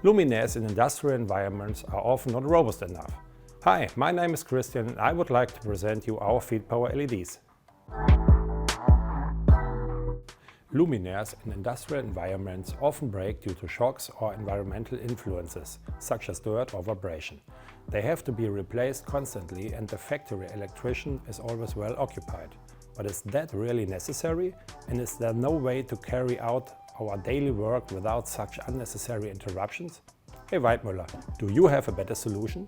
Luminaires in industrial environments are often not robust enough. Hi, my name is Christian and I would like to present you our field power LEDs. Luminaires in industrial environments often break due to shocks or environmental influences, such as dirt or vibration. They have to be replaced constantly and the factory electrician is always well occupied. But is that really necessary? And is there no way to carry out our daily work without such unnecessary interruptions? Hey Weidmüller, do you have a better solution?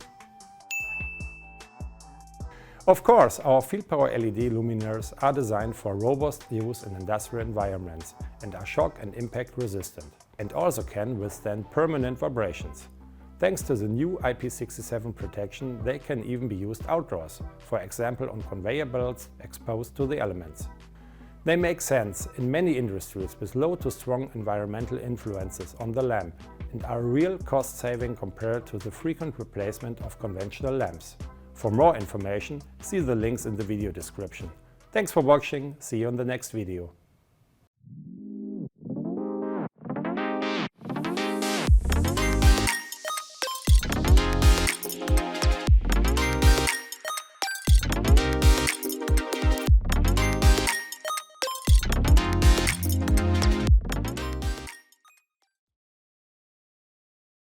Of course, our field power LED luminaires are designed for robust use in industrial environments and are shock and impact resistant, and also can withstand permanent vibrations. Thanks to the new IP67 protection, they can even be used outdoors, for example on conveyor belts exposed to the elements. They make sense in many industries with low to strong environmental influences on the lamp and are real cost saving compared to the frequent replacement of conventional lamps. For more information, see the links in the video description. Thanks for watching, see you in the next video.